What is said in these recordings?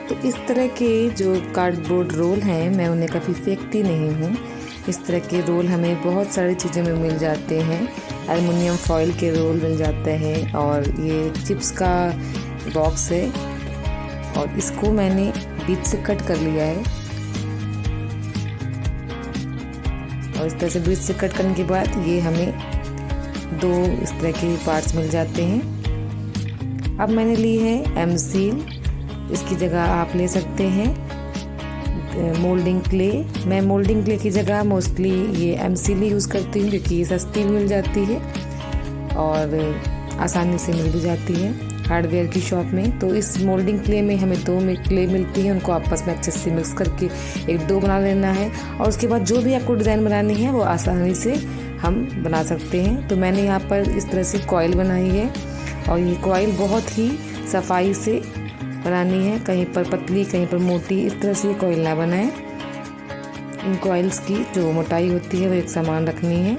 तो इस तरह के जो कार्डबोर्ड रोल हैं मैं उन्हें कभी फेंकती नहीं हूँ। इस तरह के रोल हमें बहुत सारी चीज़ों में मिल जाते हैं। एल्युमिनियम फॉइल के रोल मिल जाते हैं और ये चिप्स का बॉक्स है और इसको मैंने बीच से कट कर लिया है। और इस तरह से बीच से कट करने के बाद ये हमें 2 इस तरह के पार्ट्स मिल जाते हैं। अब मैंने ली है एम सील, इसकी जगह आप ले सकते हैं मोल्डिंग क्ले। मैं मोल्डिंग क्ले की जगह मोस्टली ये एम सील ही यूज़ करती हूँ क्योंकि ये सस्ती भी मिल जाती है और आसानी से मिल भी जाती है हार्डवेयर की शॉप में। तो इस मोल्डिंग क्ले में हमें 2 क्ले मिलती हैं, उनको आपस में अच्छे से मिक्स करके एक डो बना लेना है और उसके बाद जो भी आपको डिज़ाइन बनानी है वो आसानी से हम बना सकते हैं। तो मैंने यहाँ पर इस तरह से कॉइल बनाई है और ये कॉइल बहुत ही सफाई से बनानी है, कहीं पर पतली कहीं पर मोटी, इस तरह से कॉइल ना बनाएं। इन कॉइल्स की जो मोटाई होती है वो एक समान रखनी है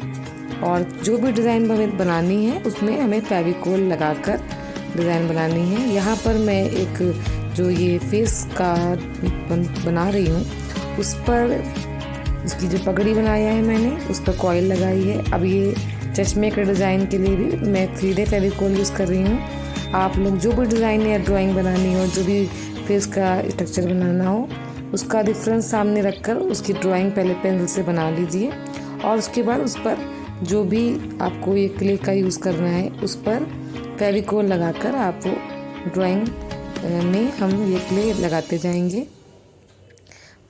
और जो भी डिज़ाइन हमें बनानी है उसमें हमें फेविकोल लगाकर डिज़ाइन बनानी है। यहाँ पर मैं एक जो ये फेस का बना रही हूँ उस पर इसकी जो पगड़ी बनाया है मैंने उस पर कॉइल लगाई है। अब ये चश्मे के डिज़ाइन के लिए भी मैं 3D फेविकोल यूज़ कर रही हूँ। आप लोग जो भी डिज़ाइन या ड्राइंग बनानी हो, जो भी फेस का स्ट्रक्चर बनाना हो, उसका रेफरेंस सामने रखकर उसकी ड्राइंग पहले पेंसिल से बना लीजिए और उसके बाद उस पर जो भी आपको ये क्ले का यूज़ करना है उस पर फेविकोल लगाकर आप वो ड्राइंग में हम ये क्ले लगाते जाएंगे।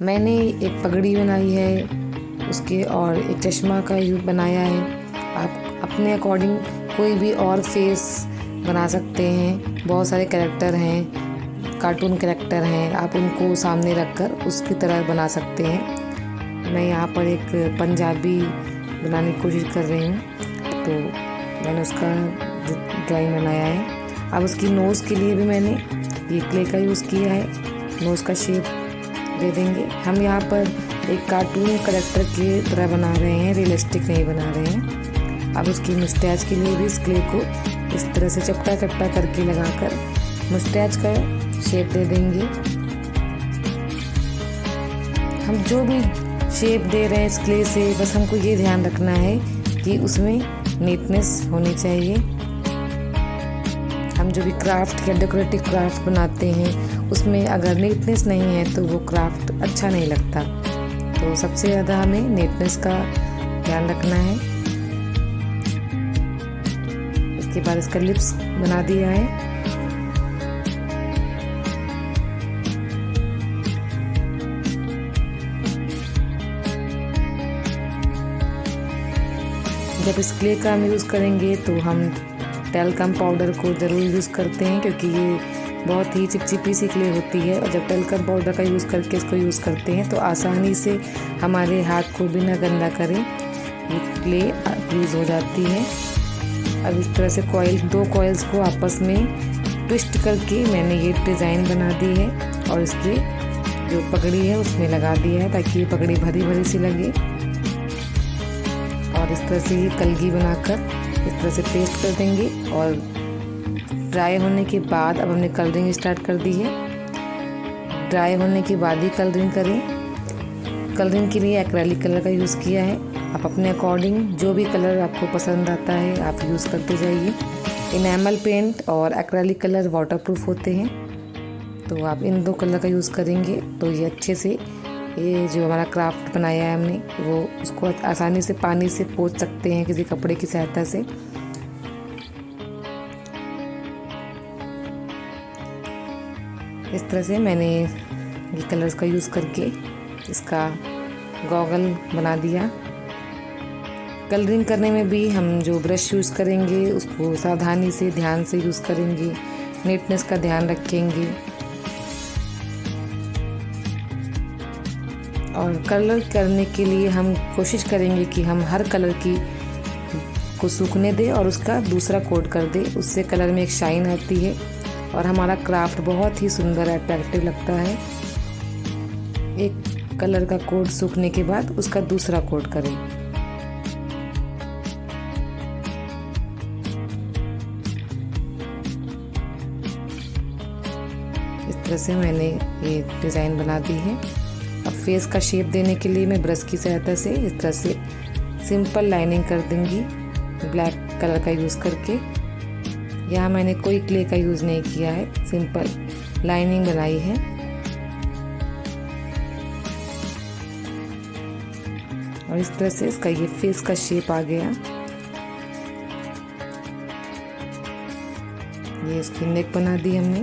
मैंने एक पगड़ी बनाई है उसके और एक चश्मा का बनाया है। आप अपने अकॉर्डिंग कोई भी और फेस बना सकते हैं। बहुत सारे कैरेक्टर हैं, कार्टून कैरेक्टर हैं, आप उनको सामने रखकर उसकी तरह बना सकते हैं। मैं यहाँ पर एक पंजाबी बनाने की कोशिश कर रही हूँ तो मैंने उसका ड्राइंग बनाया है। अब उसकी नोज़ के लिए भी मैंने ये क्ले का यूज़ किया है, नोज़ का शेप दे देंगे। हम यहाँ पर एक कार्टून कैरेक्टर की तरह बना रहे हैं, रियलिस्टिक नहीं बना रहे हैं। अब उसकी मुस्टैच के लिए भी इस क्ले को इस तरह से चपटा चपटा करके लगाकर मुस्टैच का शेप दे देंगे। हम जो भी शेप दे रहे हैं इस क्ले से बस हमको ये ध्यान रखना है कि उसमें नीटनेस होनी चाहिए। हम जो भी क्राफ्ट या डेकोरेटिव क्राफ्ट बनाते हैं उसमें अगर नीटनेस नहीं है तो वो क्राफ्ट अच्छा नहीं लगता। तो सबसे ज़्यादा हमें नीटनेस का ध्यान रखना है। इसके बाद इसका लिप्स बना दिया है। जब इस क्ले का हम यूज़ करेंगे तो हम टेल्कम पाउडर को ज़रूर यूज़ करते हैं क्योंकि ये बहुत ही चिपचिपी सी क्ले होती है और जब टेल्कम पाउडर का यूज़ करके इसको यूज़ करते हैं तो आसानी से हमारे हाथ को बिना गंदा करे ये क्ले यूज़ हो जाती है। अब इस तरह से दो कॉइल्स को आपस में ट्विस्ट करके मैंने ये डिज़ाइन बना दी है और इसकी जो पगड़ी है उसमें लगा दिया है ताकि ये पगड़ी भरी भरी सी लगे। और इस तरह से ये कलगी बनाकर इस तरह से पेस्ट कर देंगे और ड्राई होने के बाद अब हमने कलरिंग स्टार्ट कर दी है। ड्राई होने के बाद ही कलरिंग करें। कलरिंग के लिए एक्रेलिक कलर का यूज़ किया है। आप अपने अकॉर्डिंग जो भी कलर आपको पसंद आता है आप यूज़ करते जाइए। इनेमल पेंट और एक्रेलिक कलर वाटरप्रूफ होते हैं तो आप इन 2 कलर का यूज़ करेंगे तो ये अच्छे से ये जो हमारा क्राफ्ट बनाया है हमने वो उसको आसानी से पानी से पोंछ सकते हैं किसी कपड़े की सहायता से। इस तरह से मैंने ये कलर्स का यूज़ करके इसका गॉगल बना दिया। कलरिंग करने में भी हम जो ब्रश यूज़ करेंगे उसको सावधानी से ध्यान से यूज़ करेंगे, नीटनेस का ध्यान रखेंगे। और कलर करने के लिए हम कोशिश करेंगे कि हम हर कलर को सूखने दें और उसका दूसरा कोट कर दें। उससे कलर में एक शाइन आती है और हमारा क्राफ्ट बहुत ही सुंदर अट्रैक्टिव लगता है। एक कलर का कोट सूखने के बाद उसका दूसरा कोट करें। इस तरह से मैंने ये डिज़ाइन बना दी है। अब फेस का शेप देने के लिए मैं ब्रश की सहायता से इस तरह से सिंपल लाइनिंग कर दूंगी ब्लैक कलर का यूज़ करके। यहाँ मैंने कोई क्ले का यूज़ नहीं किया है, सिंपल लाइनिंग बनाई है। और इस तरह से इसका ये फेस का शेप आ गया। ये इसकी नेक बना दी हमने,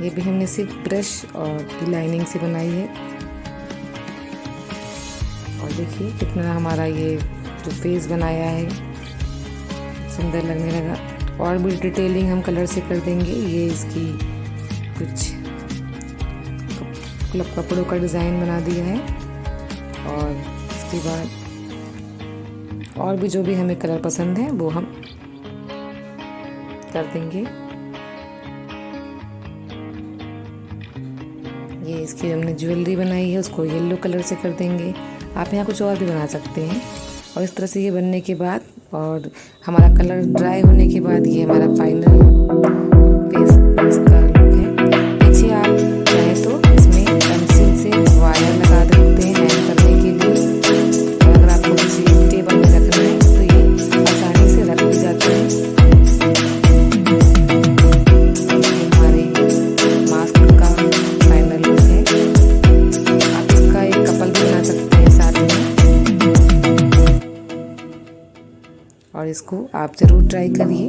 ये भी हमने सिर्फ ब्रश और की लाइनिंग से बनाई है। और देखिए कितना हमारा ये जो फेस बनाया है सुंदर लगने लगा। और भी डिटेलिंग हम कलर से कर देंगे। ये इसकी कुछ कपड़ों का डिज़ाइन बना दिया है। और इसके बाद और भी जो भी हमें कलर पसंद है वो हम कर देंगे। ये इसकी हमने ज्वेलरी बनाई है, उसको येलो कलर से कर देंगे। आप यहाँ कुछ और भी बना सकते हैं। और इस तरह से ये बनने के बाद और हमारा कलर ड्राई होने के बाद ये हमारा फाइनल फेस का लुक है। पीछे आप चाहें तो इसमें पेंसिल से वायर लगा सकते हैं हैंग करने के लिए। और अगर आपको किसी टेबल में रखना है तो ये आसानी से रख भी जाते हैं। हमारे मास्क का फाइनल लुक है। आप इसका एक कपल भी बना सकते हैं साथ में। और इसको आप ज़रूर ट्राई करिए।